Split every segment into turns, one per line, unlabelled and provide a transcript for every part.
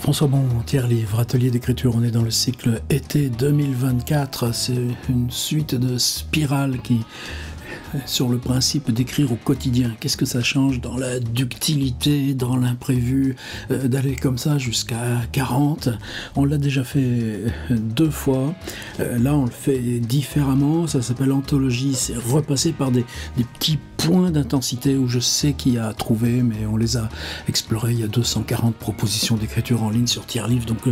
François Bon, tiers-livre, atelier d'écriture, on est dans le cycle été 2024, c'est une suite de spirales qui, sur le principe d'écrire au quotidien, qu'est-ce que ça change dans la ductilité, dans l'imprévu, d'aller comme ça jusqu'à 40, on l'a déjà fait 2 fois, là on le fait différemment, ça s'appelle anthologie, c'est repassé par des petits points d'intensité où je sais qu'il y a à trouver, mais on les a explorés. Il y a 240 propositions d'écriture en ligne sur tiers-livre, donc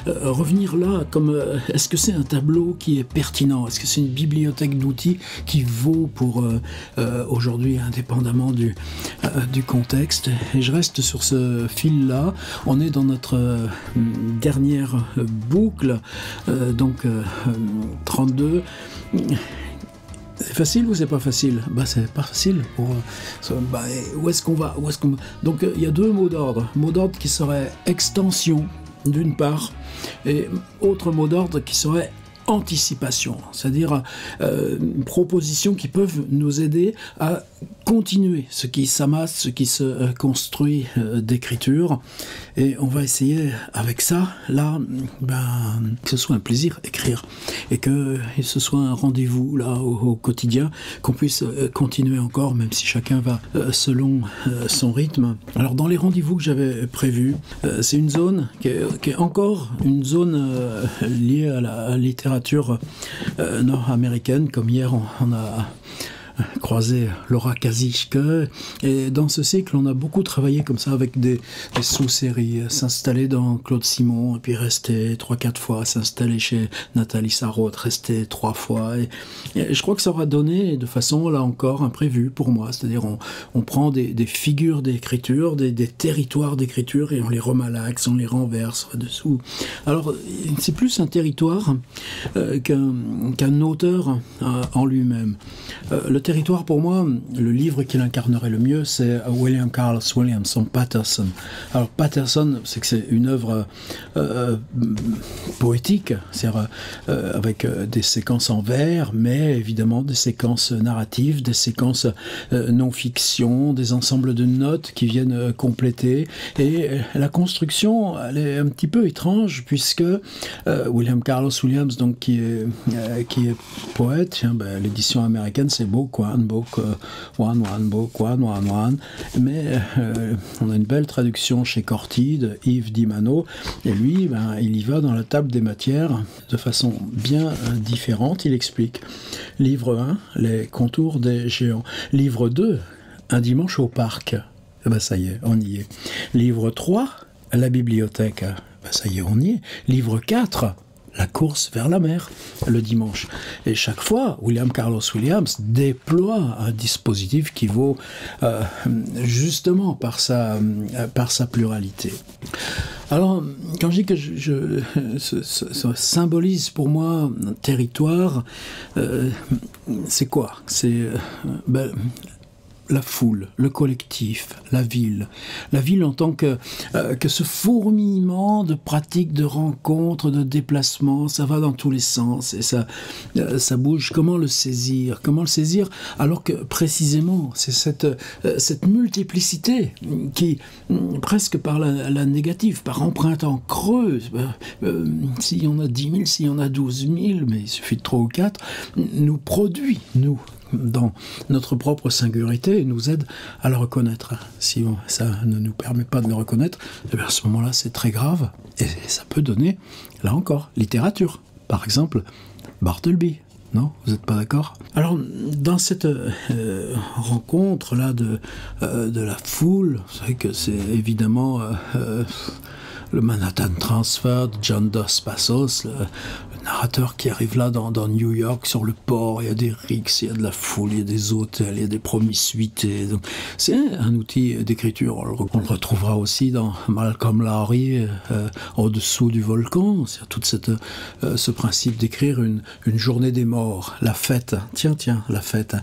revenir là, comme est-ce que c'est un tableau qui est pertinent, est-ce que c'est une bibliothèque d'outils qui vaut pour aujourd'hui, indépendamment du contexte, et je reste sur ce fil-là. On est dans notre dernière boucle, donc 32. C'est facile ou c'est pas facile? C'est pas facile. Où est-ce qu'on va? Donc il y a 2 mots d'ordre. Mot d'ordre qui serait extension d'une part, et autre mot d'ordre qui serait anticipation, c'est-à-dire propositions qui peuvent nous aider à continuer ce qui s'amasse, ce qui se construit d'écriture. Et on va essayer avec ça, là, que ce soit un plaisir écrire, et que ce soit un rendez-vous là au quotidien, qu'on puisse continuer encore, même si chacun va selon son rythme. Alors dans les rendez-vous que j'avais prévus, c'est une zone qui est encore une zone liée à la littérature nord-américaine, comme hier on a croisé Laura Kasischke, et dans ce cycle on a beaucoup travaillé comme ça avec des sous-séries, s'installer dans Claude Simon et puis rester 3-4 fois, s'installer chez Nathalie Sarraute, rester 3 fois, et je crois que ça aura donné de façon là encore imprévue pour moi, c'est-à-dire on prend des figures d'écriture, des territoires d'écriture, et on les remalaxe, on les renverse dessous. Alors c'est plus un territoire qu'un auteur en lui-même. Le territoire, pour moi, le livre qui l'incarnerait le mieux, c'est William Carlos Williamson, Patterson. Alors Patterson, c'est que c'est une œuvre poétique, c'est-à-dire avec des séquences en vers, mais évidemment des séquences narratives, des séquences non-fiction, des ensembles de notes qui viennent compléter. Et la construction, elle est un petit peu étrange, puisque William Carlos Williams, donc qui est poète, l'édition américaine, c'est Book One, Book One, mais on a une belle traduction chez Corti de Yves Dimano, et lui, il y va dans la table des matières de façon bien différente. Il explique: livre 1, les contours des géants. Livre 2, un dimanche au parc. Ça y est, on y est. Livre 3, la bibliothèque. Ça y est, on y est. Livre 4, la course vers la mer, le dimanche. Et chaque fois, William Carlos Williams déploie un dispositif qui vaut justement par sa pluralité. Alors, quand je dis que ça symbolise pour moi un territoire, c'est quoi? C'est la foule, le collectif, la ville en tant que ce fourmillement de pratiques, de rencontres, de déplacements, ça va dans tous les sens, et ça bouge. Comment le saisir alors que précisément c'est cette multiplicité qui, presque par la négative, par empreinte en creux, s'il y en a 10 000, s'il y en a 12 000, mais il suffit de 3 ou 4, nous produit, dans notre propre singularité, et nous aide à le reconnaître. Si ça ne nous permet pas de le reconnaître, à ce moment-là, c'est très grave, et ça peut donner, là encore, littérature. Par exemple, Bartleby. Non, vous n'êtes pas d'accord? Alors, dans cette rencontre-là de la foule, vous savez que c'est évidemment le Manhattan Transfer de John Dos Passos, le narrateur qui arrive là dans New York, sur le port, il y a des rixes, il y a de la foule, il y a des hôtels, il y a des promiscuités. Donc, c'est un outil d'écriture. On le retrouvera aussi dans Malcolm Lowry, Au-dessous du volcan. C'est tout ce principe d'écrire une journée des morts, la fête. Tiens, la fête,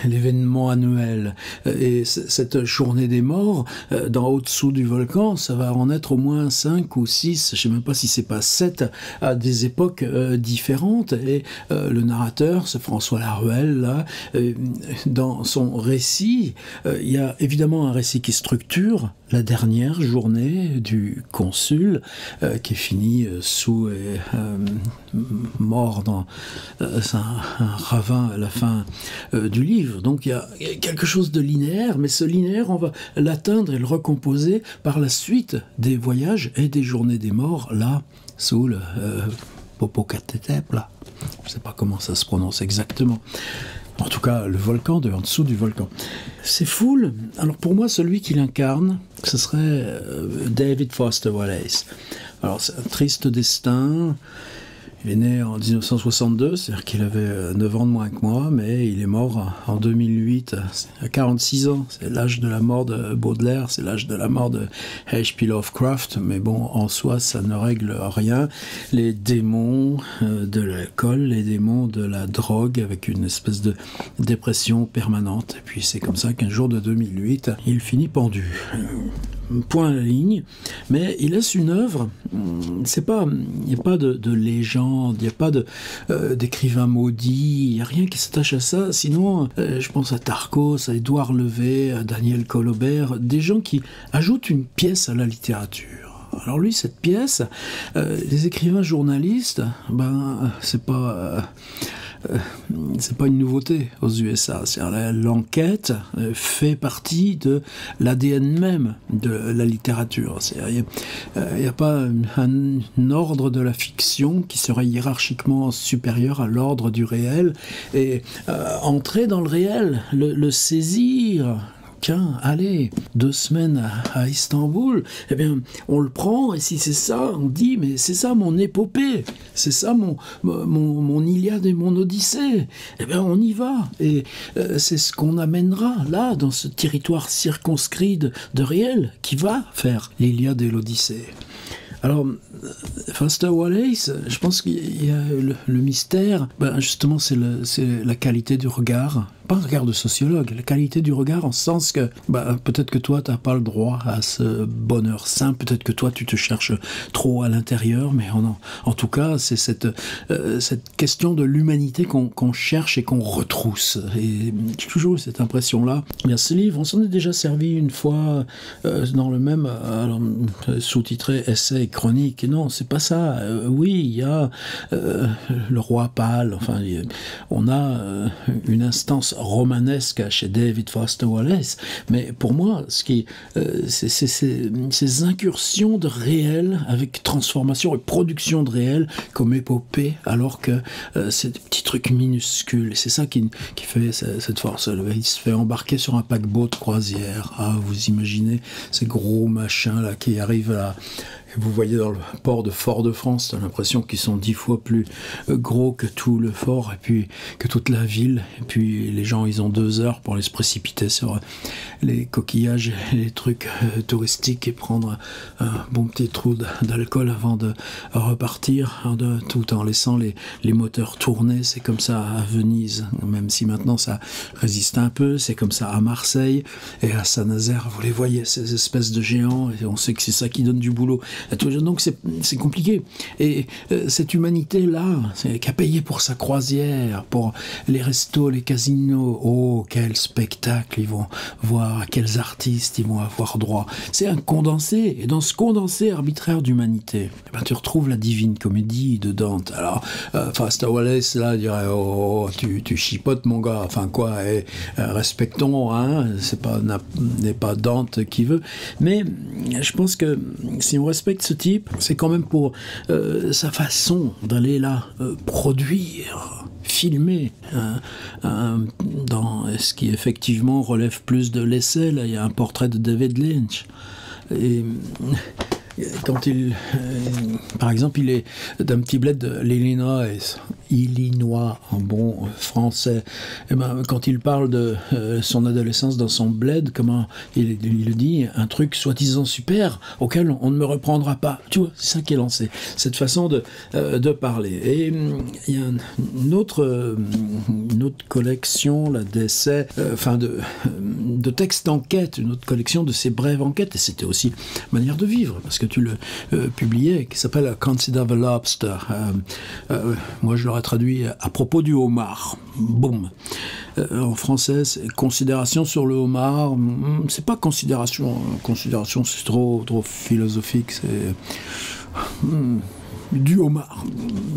l'événement annuel. Et cette journée des morts, dans Au-dessous du volcan, ça va en être au moins 5 ou 6, je ne sais même pas si c'est pas 7, à des époques époques différentes, et le narrateur, c'est François Laruelle, là, dans son récit, il y a évidemment un récit qui structure la dernière journée du consul, qui est fini sous mort dans un ravin à la fin du livre. Donc il y a quelque chose de linéaire, mais ce linéaire, on va l'atteindre et le recomposer par la suite des voyages et des journées des morts, là, sous le Popocatépetl, là. Je ne sais pas comment ça se prononce exactement. En tout cas, le volcan, en dessous du volcan. C'est Fool. Alors pour moi, celui qui l'incarne, ce serait David Foster Wallace. Alors c'est un triste destin. Il est né en 1962, c'est-à-dire qu'il avait 9 ans de moins que moi, mais il est mort en 2008, à 46 ans. C'est l'âge de la mort de Baudelaire, c'est l'âge de la mort de H.P. Lovecraft, mais bon, en soi, ça ne règle rien. Les démons de l'alcool, les démons de la drogue, avec une espèce de dépression permanente. Et puis c'est comme ça qu'un jour de 2008, il finit pendu. Point à la ligne, mais il laisse une œuvre. C'est pas, il n'y a pas de légende, il n'y a pas d'écrivain maudit, il n'y a rien qui s'attache à ça. Sinon, je pense à Tarcos, à Édouard Levé, à Daniel Colobert, des gens qui ajoutent une pièce à la littérature. Alors lui, cette pièce, les écrivains journalistes, c'est pas une nouveauté aux USA. L'enquête fait partie de l'ADN même de la littérature. Il n'y a pas un ordre de la fiction qui serait hiérarchiquement supérieur à l'ordre du réel. Et entrer dans le réel, le saisir... Tiens, allez, 2 semaines à Istanbul, eh bien, on le prend, et si c'est ça, on dit, mais c'est ça mon épopée, c'est ça mon Iliade et mon Odyssée, eh bien, on y va, et c'est ce qu'on amènera, là, dans ce territoire circonscrit de réel, qui va faire l'Iliade et l'Odyssée. Alors, Foster Wallace, je pense qu'il y a le mystère, justement, c'est la qualité du regard. Pas un regard de sociologue, la qualité du regard en ce sens que peut-être que toi, tu n'as pas le droit à ce bonheur sain, peut-être que toi, tu te cherches trop à l'intérieur, mais en tout cas, c'est cette question de l'humanité qu'on cherche et qu'on retrousse. Et j'ai toujours cette impression-là. Il y a ce livre, on s'en est déjà servi une fois dans le même, sous-titré Essai et chronique. Non, c'est pas ça. Oui, il y a le roi pâle, enfin, on a une instance romanesque chez David Foster Wallace, mais pour moi, c'est ces incursions de réel avec transformation et production de réel comme épopée, alors que c'est des petits trucs minuscules, et c'est ça qui fait cette force. Il se fait embarquer sur un paquebot de croisière. Ah, vous imaginez ces gros machins là qui arrivent là. Vous voyez dans le port de Fort-de-France, t'as l'impression qu'ils sont 10 fois plus gros que tout le fort, et puis que toute la ville. Et puis les gens, ils ont 2 heures pour aller se précipiter sur les coquillages et les trucs touristiques et prendre un bon petit trou d'alcool avant de repartir, tout en laissant les moteurs tourner. C'est comme ça à Venise, même si maintenant ça résiste un peu. C'est comme ça à Marseille et à Saint-Nazaire. Vous les voyez, ces espèces de géants, et on sait que c'est ça qui donne du boulot. Donc c'est compliqué. Et cette humanité-là, qui a payé pour sa croisière, pour les restos, les casinos, oh, quel spectacle ils vont voir, à quels artistes ils vont avoir droit. C'est un condensé. Et dans ce condensé arbitraire d'humanité, tu retrouves la divine comédie de Dante. Alors, Foster Wallace, là, dirait, oh, tu chipotes, mon gars. Enfin, quoi, respectons, hein, n'est pas Dante qui veut. Mais je pense que si on respecte ce type, c'est quand même pour sa façon d'aller là produire, filmer dans ce qui effectivement relève plus de l'essai. Là, il y a un portrait de David Lynch. Et quand par exemple, il est d'un petit bled de l'Illinois, illinois en bon français. Et ben, quand il parle de son adolescence dans son bled, comment il le dit, un truc soi-disant super auquel on ne me reprendra pas. Tu vois, c'est ça qui est lancé, cette façon de parler. Et il y a une autre collection là, d'essais, de textes d'enquête, une autre collection de ces brèves enquêtes, et c'était aussi manière de vivre, parce que tu le publiais, qui s'appelle Consider the Lobster. Moi, je l'aurais traduit à propos du homard. Boum. En français, c'est considération sur le homard. C'est pas considération. Considération, c'est trop philosophique. C'est du homard.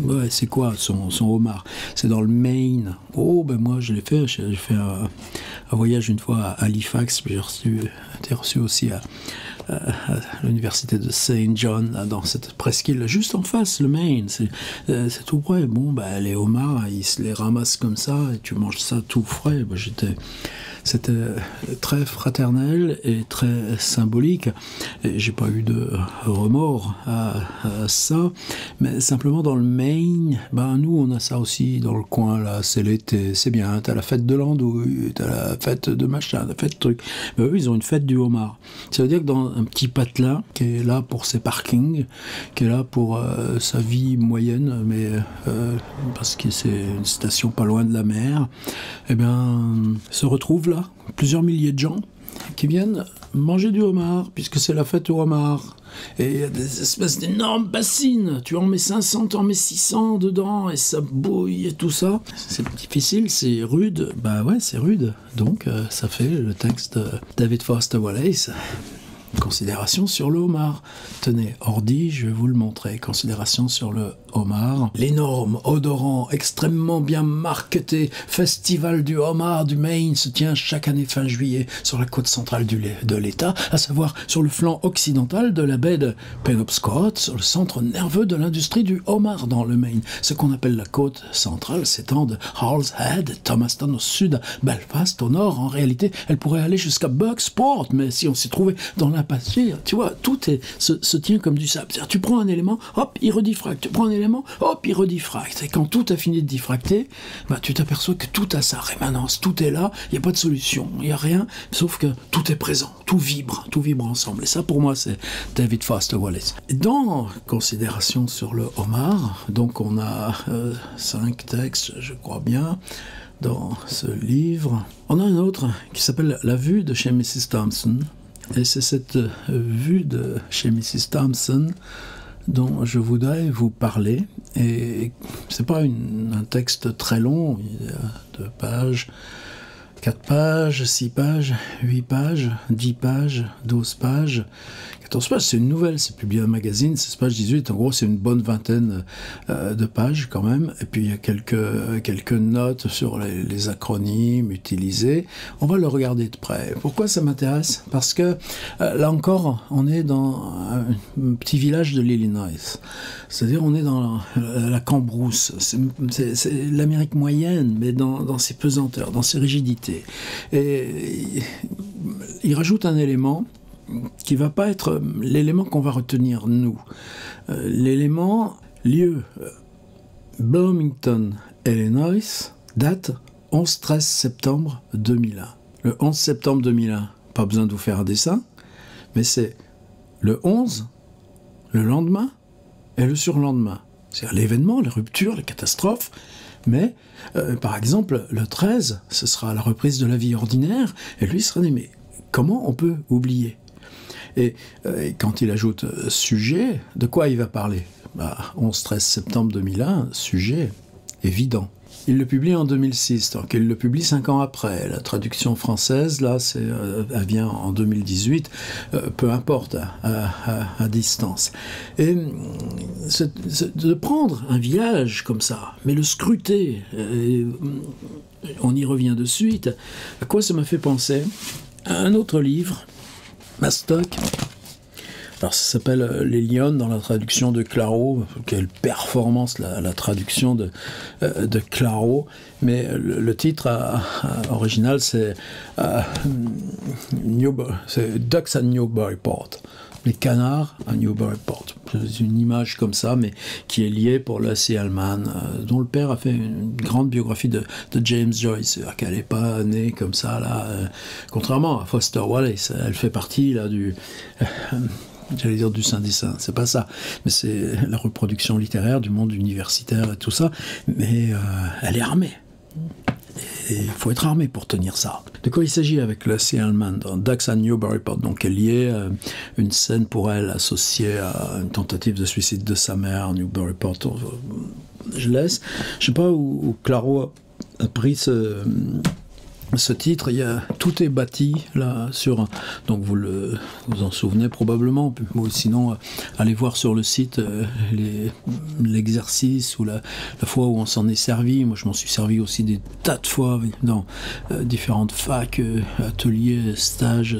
Ouais, c'est quoi son homard? C'est dans le Maine. Oh, ben moi, je l'ai fait. J'ai fait un voyage une fois à Halifax. J'ai été reçu aussi à l'université de Saint John, là, dans cette presqu'île juste en face, le Maine, c'est tout près. Bon, bah, les homards, ils se les ramassent comme ça et tu manges ça tout frais. Bah, c'était très fraternel et très symbolique. Et j'ai pas eu de remords à ça, mais simplement dans le Maine, ben nous on a ça aussi dans le coin là. C'est l'été, c'est bien. T'as la fête de l'andouille, t'as la fête de machin, la fête de truc. Ben eux ils ont une fête du homard. Ça veut dire que dans un petit patelin qui est là pour ses parkings, qui est là pour sa vie moyenne, mais parce que c'est une station pas loin de la mer, eh bien se retrouvent là plusieurs milliers de gens qui viennent manger du homard, puisque c'est la fête au homard. Et il y a des espèces d'énormes bassines. Tu en mets 500, tu en mets 600 dedans, et ça bouille et tout ça. C'est difficile, c'est rude. Bah ouais, c'est rude. Donc, ça fait le texte de David Foster Wallace. Considération sur le homard. Tenez, ordi, je vais vous le montrer. Considération sur le homard. L'énorme, odorant, extrêmement bien marketé festival du homard du Maine se tient chaque année fin juillet sur la côte centrale de l'État, à savoir sur le flanc occidental de la baie de Penobscot, sur le centre nerveux de l'industrie du homard dans le Maine. Ce qu'on appelle la côte centrale s'étend de Hall's Head, Thomaston au sud, Belfast au nord. En réalité, elle pourrait aller jusqu'à Bucksport, mais si on s'y trouvait dans l'impasse, tu vois, tout se tient comme du sable. C'est-à-dire, tu prends un élément, hop, il rediffracte. Tu prends un élément, hop, il rediffracte. Et quand tout a fini de diffracter, bah, tu t'aperçois que tout a sa rémanence, tout est là, il n'y a pas de solution, il n'y a rien, sauf que tout est présent, tout vibre ensemble. Et ça, pour moi, c'est David Foster Wallace. Et dans Considération sur le homard, donc on a 5 textes, je crois bien, dans ce livre. On a un autre qui s'appelle La vue de chez Mrs. Thompson. Et c'est cette vue de chez Mrs. Thompson dont je voudrais vous parler. Et c'est pas un texte très long, il y a 2 pages, 4 pages, 6 pages, 8 pages, 10 pages, 12 pages, 14 pages. C'est une nouvelle, c'est publié dans un magazine, 16 pages, 18. En gros, c'est une bonne vingtaine de pages quand même. Et puis, il y a quelques notes sur les acronymes utilisés. On va le regarder de près. Pourquoi ça m'intéresse? Parce que, là encore, on est dans un petit village de l'Illinois. C'est-à-dire, on est dans la Cambrousse. C'est l'Amérique moyenne, mais dans ses pesanteurs, dans ses rigidités. Et il rajoute un élément qui va pas être l'élément qu'on va retenir, nous. L'élément, lieu, Bloomington, Illinois, date 11-13 septembre 2001. Le 11 septembre 2001, pas besoin de vous faire un dessin, mais c'est le 11, le lendemain et le surlendemain. C'est l'événement, la rupture, la catastrophe. Mais, par exemple, le 13, ce sera la reprise de la vie ordinaire, et lui sera dit, mais comment on peut oublier? Et quand il ajoute sujet, de quoi il va parler? 11-13 septembre 2001, sujet évident. Il le publie en 2006, donc il le publie 5 ans après. La traduction française, là, elle vient en 2018, peu importe, à distance. Et de prendre un village comme ça, mais le scruter, on y revient de suite, à quoi ça m'a fait penser? À un autre livre, Mastock. Alors ça s'appelle Les Lionnes dans la traduction de Claro. Quelle performance la traduction de Claro. Mais le titre original c'est Ducks à Newburyport. Les canards à Newburyport. une image comme ça, mais qui est liée pour Lucy Hellman, dont le père a fait une grande biographie de James Joyce, qu'elle n'est pas née comme ça, là, contrairement à Foster Wallace, elle fait partie là du... j'allais dire du Saint des Saints, c'est pas ça, mais c'est la reproduction littéraire du monde universitaire et tout ça, mais elle est armée. Et il faut être armé pour tenir ça. De quoi il s'agit avec Lucy Hellman dans Ducks at Newburyport? Donc elle y est, une scène pour elle associée à une tentative de suicide de sa mère à Newburyport. Je laisse. Je sais pas où Claro a pris ce titre. Tout est bâti là sur, donc vous en souvenez probablement, ou sinon allez voir sur le site l'exercice ou la fois où on s'en est servi. Moi je m'en suis servi aussi des tas de fois dans différentes facs, ateliers, stages.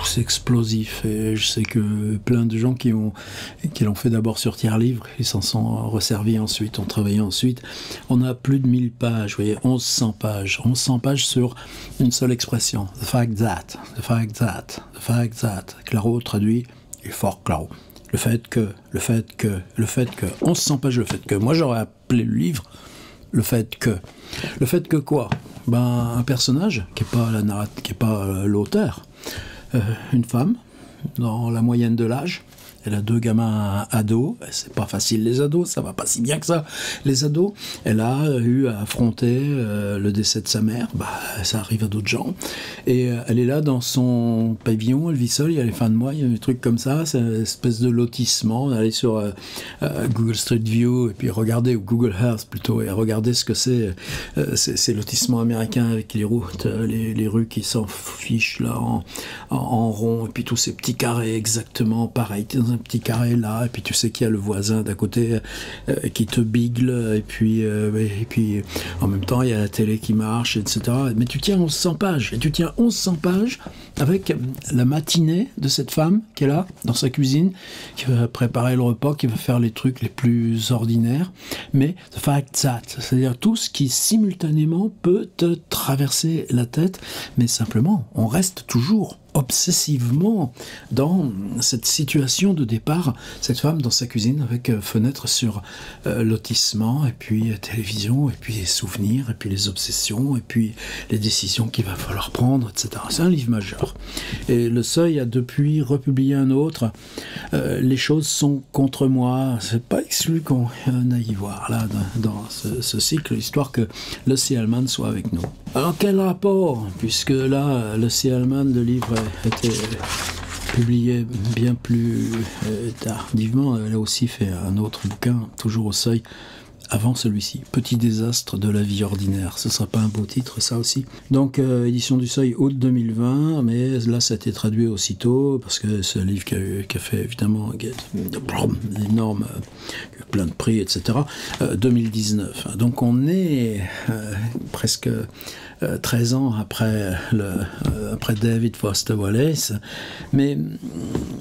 C'est explosif, et je sais que plein de gens qui l'ont fait d'abord sur tiers-livre, ils s'en sont resservis ensuite, ont travaillé ensuite. On a plus de 1000 pages, vous voyez, 1100 pages sur une seule expression, the fact that, the fact that, the fact that. Claro traduit, il est fort Claro. Le fait que, 1100 pages, le fait que. Moi j'aurais appelé le livre le fait que quoi? Ben, un personnage qui n'est pas l'auteur, une femme dans la moyenne de l'âge. Elle a 2 gamins ados, c'est pas facile les ados, ça va pas si bien que ça, les ados. Elle a eu à affronter le décès de sa mère, ça arrive à d'autres gens, et elle est là dans son pavillon, elle vit seule, il y a les fins de mois, il y a des trucs comme ça, c'est une espèce de lotissement, aller sur Google Street View, et puis regarder, ou Google Earth plutôt, et regarder ce que c'est, ces lotissements américains avec les routes, les rues qui s'en fichent là en rond, et puis tous ces petits carrés exactement pareil, dans un petit carré là, et puis tu sais qu'il y a le voisin d'à côté qui te bigle, et puis en même temps il y a la télé qui marche, etc. Mais tu tiens 1100 pages, et tu tiens 1100 pages avec la matinée de cette femme qui est là, dans sa cuisine, qui va préparer le repas, qui va faire les trucs les plus ordinaires, mais the fact that, c'est-à-dire tout ce qui simultanément peut te traverser la tête, mais simplement, on reste toujours obsessivement dans cette situation de départ, cette femme dans sa cuisine avec fenêtre sur lotissement, et puis télévision, et puis les souvenirs, et puis les obsessions, et puis les décisions qu'il va falloir prendre, etc. C'est un livre majeur. Et Le Seuil a depuis republié un autre, Les choses sont contre moi. C'est pas exclu qu'on aille y voir là dans ce cycle, histoire que Lucy Hellman soit avec nous. Alors quel rapport, puisque là Lucy Hellman, le livre a été publié bien plus tardivement. Elle a aussi fait un autre bouquin, toujours au Seuil, avant celui-ci, Petit désastre de la vie ordinaire. Ce ne sera pas un beau titre, ça aussi. Donc, édition du Seuil, août 2020, mais là, ça a été traduit aussitôt, parce que c'est un livre qui a fait, évidemment, énorme, plein de prix, etc. 2019. Donc, on est presque 13 ans après David Foster Wallace, mais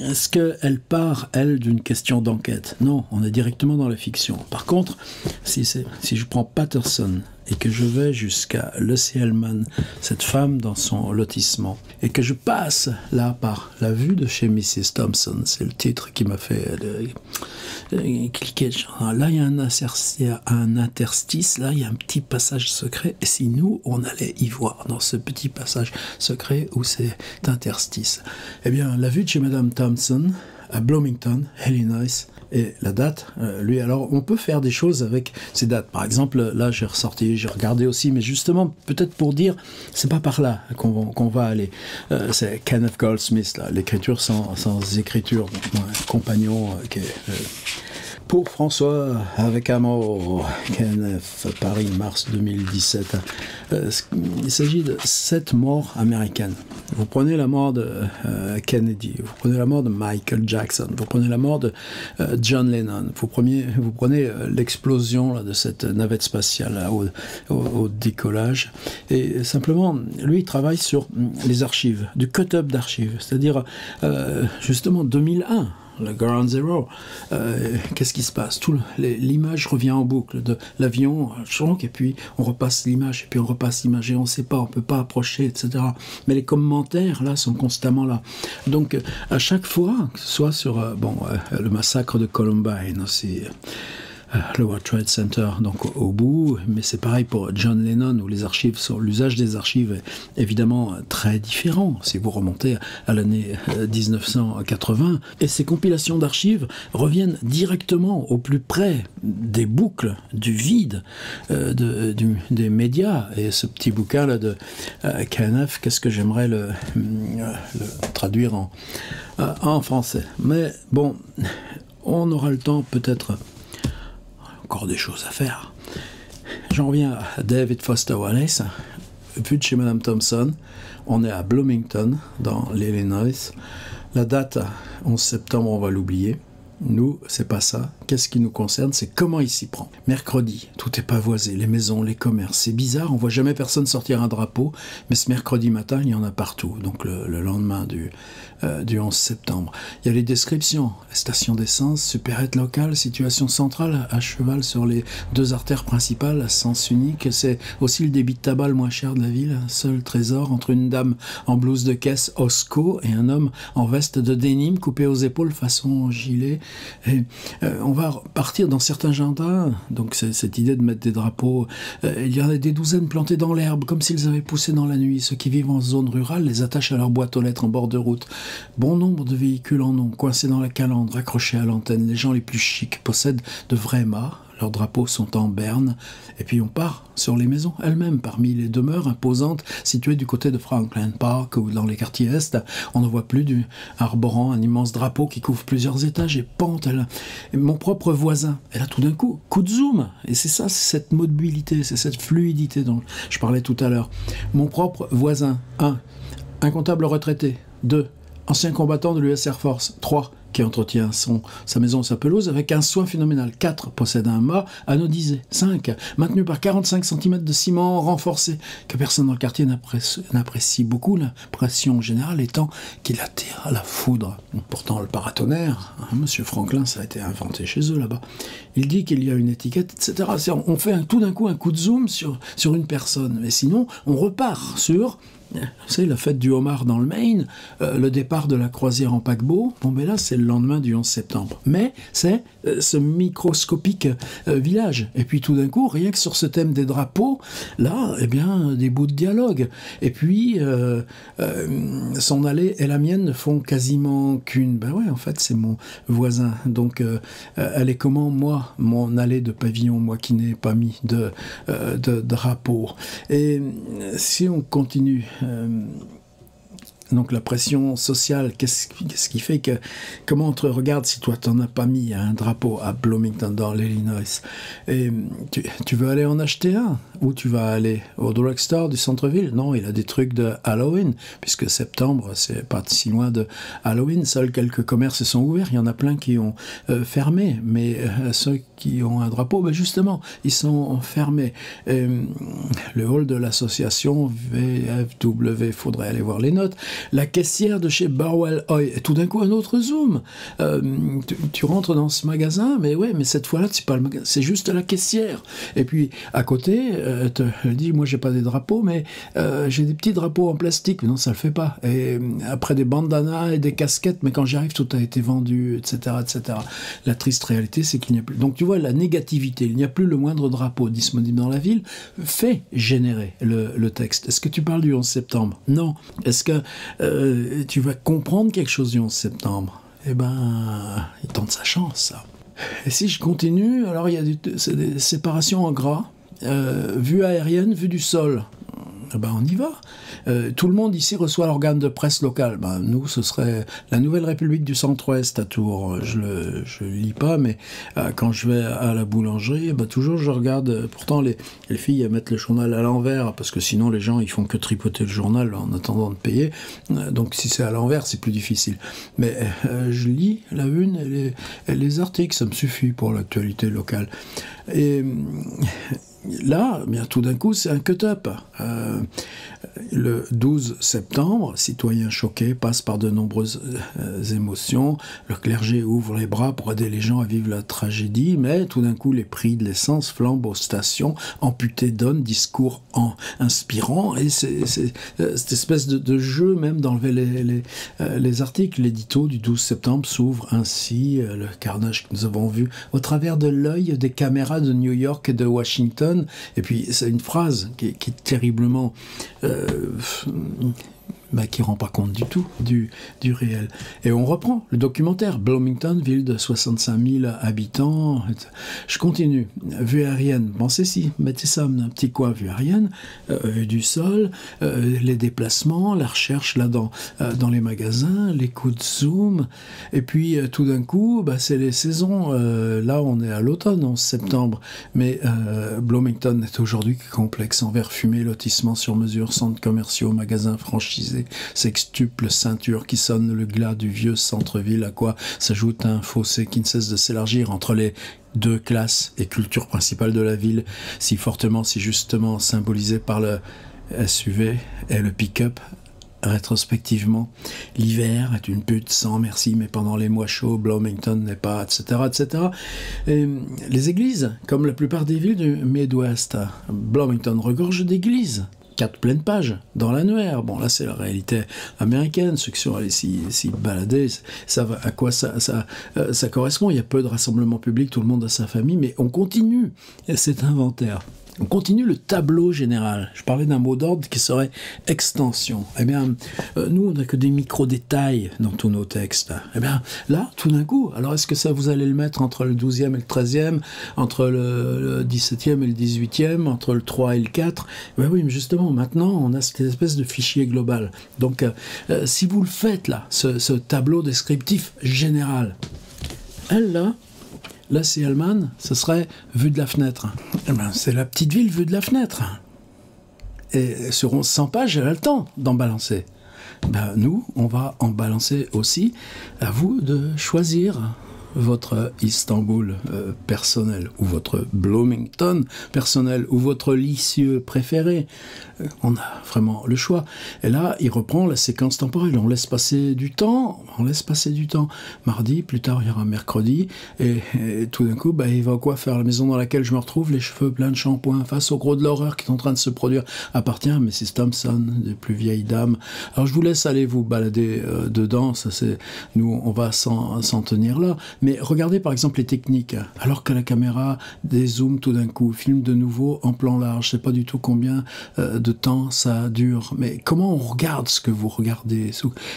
est-ce qu'elle part, elle, d'une question d'enquête? Non, on est directement dans la fiction. Par contre, si je prends Patterson et que je vais jusqu'à Lucy Hellman, cette femme dans son lotissement, et que je passe là par la vue de chez Mrs. Thompson, c'est le titre qui m'a fait cliquer. Là, il y a un interstice, là, il y a un petit passage secret, et si nous, on allait y voir dans ce petit passage secret où c'est interstice. Eh bien, la vue de chez Madame Thompson, à Bloomington, Illinois, et la date, lui, alors on peut faire des choses avec ces dates. Par exemple, là j'ai regardé aussi, mais justement, peut-être pour dire, c'est pas par là qu'on va aller. C'est Kenneth Goldsmith, là, l'écriture sans écriture, mon compagnon qui est... Pour François, avec amour, Kenneth, Paris, mars 2017. Il s'agit de 7 morts américaines. Vous prenez la mort de Kennedy, vous prenez la mort de Michael Jackson, vous prenez la mort de John Lennon, vous prenez l'explosion là, de cette navette spatiale là, au décollage. Et simplement, lui, il travaille sur les archives, du cut-up d'archives, c'est-à-dire justement 2001. le Ground Zero. Qu'est-ce qui se passe? L'image revient en boucle de l'avion, et puis on repasse l'image, et puis on repasse l'image, et on ne sait pas, on ne peut pas approcher, etc. Mais les commentaires, là, sont constamment là. Donc, à chaque fois, que ce soit sur le massacre de Columbine, aussi, le World Trade Center, donc au bout, mais c'est pareil pour John Lennon, où l'usage des archives est évidemment très différent si vous remontez à l'année 1980. Et ces compilations d'archives reviennent directement au plus près des boucles, du vide des médias. Et ce petit bouquin-là de KNF, qu'est-ce que j'aimerais le traduire en français. Mais bon, on aura le temps peut-être. Encore des choses à faire. J'en reviens à David Foster Wallace. Vu de chez Madame Thompson, on est à Bloomington, dans l'Illinois. La date, 11 septembre, on va l'oublier. Nous, c'est pas ça. Qu'est-ce qui nous concerne? C'est comment il s'y prend. Mercredi, tout est pavoisé, les maisons, les commerces. C'est bizarre, on voit jamais personne sortir un drapeau, mais ce mercredi matin, il y en a partout. Donc le lendemain du 11 septembre. Il y a les descriptions. Station d'essence, supérette locale, situation centrale, à cheval sur les deux artères principales, à sens unique. C'est aussi le débit de tabac le moins cher de la ville. Seul trésor entre une dame en blouse de caisse Osco et un homme en veste de dénime coupé aux épaules façon gilet. Et, on va partir dans certains jardins, donc c'est cette idée de mettre des drapeaux, il y en a des douzaines plantés dans l'herbe, comme s'ils avaient poussé dans la nuit. Ceux qui vivent en zone rurale les attachent à leur boîte aux lettres en bord de route. Bon nombre de véhicules en ont, coincés dans la calandre, accrochés à l'antenne. Les gens les plus chics possèdent de vrais mâts. Leurs drapeaux sont en berne. Et puis on part sur les maisons elles-mêmes, parmi les demeures imposantes situées du côté de Franklin Park ou dans les quartiers est. On ne voit plus arborant un immense drapeau qui couvre plusieurs étages et pente. Et mon propre voisin, et là tout d'un coup de zoom. Et c'est ça, c'est cette mobilité, c'est cette fluidité dont je parlais tout à l'heure. Mon propre voisin, 1. Un comptable retraité. 2. Ancien combattant de l'US Air Force. 3. Qui entretient sa maison et sa pelouse avec un soin phénoménal. 4. Possède un mât anodisé. 5. Maintenu par 45 cm de ciment renforcé, que personne dans le quartier n'apprécie beaucoup, la pression générale étant qu'il attire à la foudre. Pourtant, le paratonnerre, Monsieur Franklin, ça a été inventé chez eux là-bas. Il dit qu'il y a une étiquette, etc. On fait tout d'un coup un coup de zoom sur une personne. Mais sinon, on repart sur... C'est la fête du homard dans le Maine, le départ de la croisière en paquebot. Bon, mais là, c'est le lendemain du 11 septembre. Mais c'est ce microscopique village. Et puis tout d'un coup, rien que sur ce thème des drapeaux, là, eh bien, des bouts de dialogue. Et puis, son allée et la mienne ne font quasiment qu'une. Ben ouais, en fait, c'est mon voisin. Donc, elle est comment, moi, mon allée de pavillon, moi qui n'ai pas mis de drapeau. Et si on continue... donc la pression sociale, qu'est-ce qui fait que... Comment on te regarde si toi t'en as pas mis un drapeau à Bloomington dans l'Illinois? Et tu veux aller en acheter un? Ou tu vas aller au drugstore du centre-ville? Non, il a des trucs de Halloween, puisque septembre, c'est pas si loin de Halloween. Seuls quelques commerces sont ouverts, il y en a plein qui ont fermé, mais ceux qui ont un drapeau, ben justement, ils sont fermés. Le hall de l'association VFW, faudrait aller voir les notes. La caissière de chez Barwell Oil, et tout d'un coup un autre zoom. Tu rentres dans ce magasin, mais ouais, mais cette fois-là, c'est pas le magasin, c'est juste la caissière. Et puis à côté, elle dit, moi j'ai pas des drapeaux, mais j'ai des petits drapeaux en plastique. Non, ça le fait pas. Et après des bandanas et des casquettes, mais quand j'y arrive, tout a été vendu, etc., etc. La triste réalité, c'est qu'il n'y a plus. Donc tu vois, la négativité, il n'y a plus le moindre drapeau disponible dans la ville, fait générer le texte. Est-ce que tu parles du 11 septembre? Non. Est-ce que tu vas comprendre quelque chose du 11 septembre? Eh ben, il tente sa chance, ça. Et si je continue, alors il y a des séparations en gras, vue aérienne, vue du sol. Ben on y va. Tout le monde ici reçoit l'organe de presse local. Ben, nous, ce serait la Nouvelle République du Centre-Ouest à Tours. Je le lis pas, mais quand je vais à la boulangerie, ben, toujours je regarde. Pourtant, les filles elles mettent le journal à l'envers, parce que sinon les gens ils font que tripoter le journal en attendant de payer. Donc si c'est à l'envers, c'est plus difficile. Mais je lis la une et les articles, ça me suffit pour l'actualité locale. Et là, bien tout d'un coup, c'est un cut-up. Le 12 septembre, citoyens choqués passent par de nombreuses émotions. Le clergé ouvre les bras pour aider les gens à vivre la tragédie, mais tout d'un coup, les prix de l'essence flambent aux stations. Amputé donne discours inspirants, et c'est cette espèce de jeu même d'enlever les articles. L'édito du 12 septembre s'ouvre ainsi, le carnage que nous avons vu au travers de l'œil des caméras de New York et de Washington. Et puis c'est une phrase qui est terriblement qui rend pas compte du tout du réel. Et on reprend le documentaire. Bloomington, ville de 65 000 habitants. Je continue. Vue aérienne. Pensez si, mettez ça dans un petit coin, vue aérienne, vue du sol, les déplacements, la recherche là dans les magasins, les coups de zoom. Et puis tout d'un coup, c'est les saisons. Là, on est à l'automne, en septembre. Mais Bloomington est aujourd'hui complexe, envers fumé, lotissement sur mesure, centres commerciaux, magasins franchisés, sextuple ceinture qui sonne le glas du vieux centre-ville, à quoi s'ajoute un fossé qui ne cesse de s'élargir entre les deux classes et cultures principales de la ville, si fortement, si justement symbolisées par le SUV et le pick-up. Rétrospectivement, l'hiver est une pute sans merci, mais pendant les mois chauds, Bloomington n'est pas, etc., etc. Et les églises, comme la plupart des villes du Midwest, Bloomington regorge d'églises. 4 pleines pages dans l'annuaire. Bon, là, c'est la réalité américaine. Ceux qui sont allés s'y balader, savent à quoi ça correspond. Il y a peu de rassemblements publics, tout le monde a sa famille, mais on continue cet inventaire. On continue le tableau général. Je parlais d'un mot d'ordre qui serait extension. Eh bien, nous, on n'a que des micro-détails dans tous nos textes. Eh bien, là, tout d'un coup, alors est-ce que ça, vous allez le mettre entre le 12e et le 13e, entre le 17e et le 18e, entre le 3 et le 4 ? Ben oui, mais justement, maintenant, on a cette espèce de fichier global. Donc, si vous le faites, là, ce tableau descriptif général, là, c'est Hellman, ce serait vue de la fenêtre. Eh ben, c'est la petite ville vue de la fenêtre. Et sur 100 pages, elle a le temps d'en balancer. Ben, nous, on va en balancer aussi. À vous de choisir votre Istanbul personnel, ou votre Bloomington personnel, ou votre Lisieux préféré. On a vraiment le choix. Et là, il reprend la séquence temporelle. On laisse passer du temps. Mardi, plus tard, il y aura mercredi. Et tout d'un coup, il va quoi faire? La maison dans laquelle je me retrouve, les cheveux pleins de shampoing, face au gros de l'horreur qui est en train de se produire, appartient à Mrs. Thompson, des plus vieilles dames. Alors, je vous laisse aller vous balader dedans. Ça, nous, on va s'en tenir là. Mais regardez, par exemple, les techniques. Alors que la caméra dézoome tout d'un coup, filme de nouveau en plan large. Je sais pas du tout combien de temps ça dure, mais comment on regarde ce que vous regardez?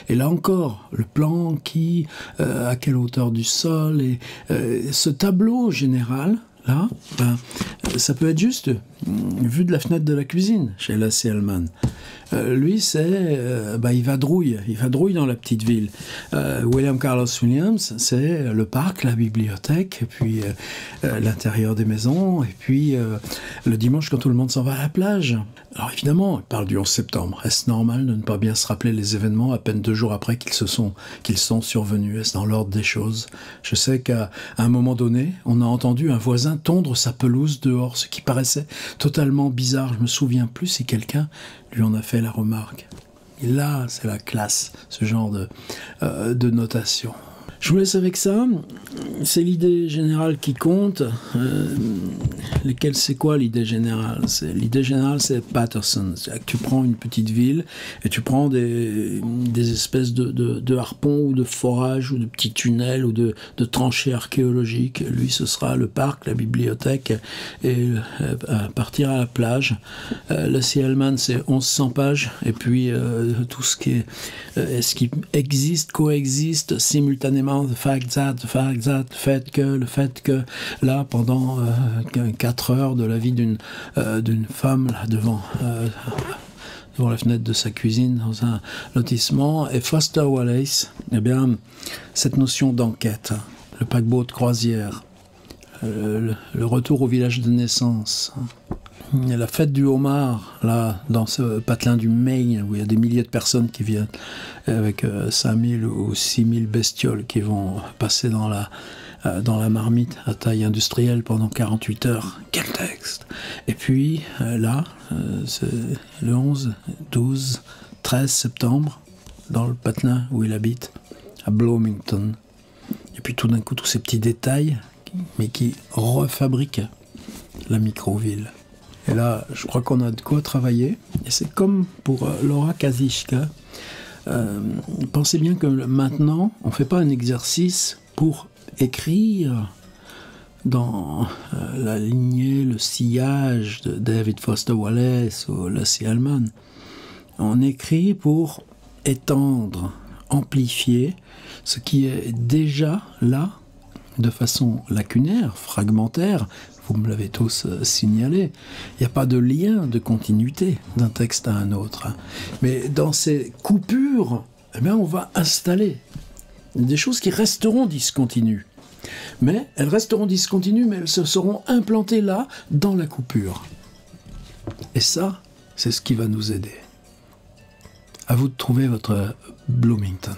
Et là encore, le plan qui, à quelle hauteur du sol, et ce tableau général, là, ça peut être juste vue de la fenêtre de la cuisine chez Lasse Hellman. Lui, il vadrouille dans la petite ville. William Carlos Williams, c'est le parc, la bibliothèque, et puis l'intérieur des maisons, et puis le dimanche quand tout le monde s'en va à la plage. Alors évidemment, il parle du 11 septembre. Est-ce normal de ne pas bien se rappeler les événements à peine 2 jours après qu'ils sont survenus? Est-ce dans l'ordre des choses? Je sais qu'à un moment donné, on a entendu un voisin tondre sa pelouse dehors, ce qui paraissait totalement bizarre. Je me souviens plus si quelqu'un lui en a fait la remarque. Et là, c'est la classe, ce genre de notation. Je vous laisse avec ça. C'est l'idée générale qui compte. C'est quoi l'idée générale? L'idée générale, c'est Patterson. Tu prends une petite ville et tu prends des espèces de harpons ou de forages ou de petits tunnels ou de tranchées archéologiques. Lui, ce sera le parc, la bibliothèque et partir à la plage. Lasse Hellman, c'est 1100 pages. Et puis, tout ce qui existe, coexiste simultanément. Le fait que là, pendant 4 heures de la vie d'une femme là, devant la fenêtre de sa cuisine dans un lotissement, et Foster Wallace, eh bien, cette notion d'enquête, le paquebot de croisière, le retour au village de naissance, la fête du homard, là, dans ce patelin du Maine, où il y a des milliers de personnes qui viennent avec 5000 ou 6000 bestioles qui vont passer dans dans la marmite à taille industrielle pendant 48 heures. Quel texte! Et puis là, c'est le 11, 12, 13 septembre, dans le patelin où il habite, à Bloomington. Et puis tout d'un coup, tous ces petits détails, mais qui refabriquent la micro-ville. Et là, je crois qu'on a de quoi travailler. Et c'est comme pour Laura Kazishka. Pensez bien que maintenant, on ne fait pas un exercice pour écrire dans la lignée, le sillage de David Foster Wallace ou Lucy Hellman. On écrit pour étendre, amplifier ce qui est déjà là, de façon lacunaire, fragmentaire. Vous me l'avez tous signalé. Il n'y a pas de lien de continuité d'un texte à un autre. Mais dans ces coupures, eh bien, on va installer des choses qui resteront discontinues. Mais elles resteront discontinues, mais elles se seront implantées là, dans la coupure. Et ça, c'est ce qui va nous aider. À vous de trouver votre Bloomington.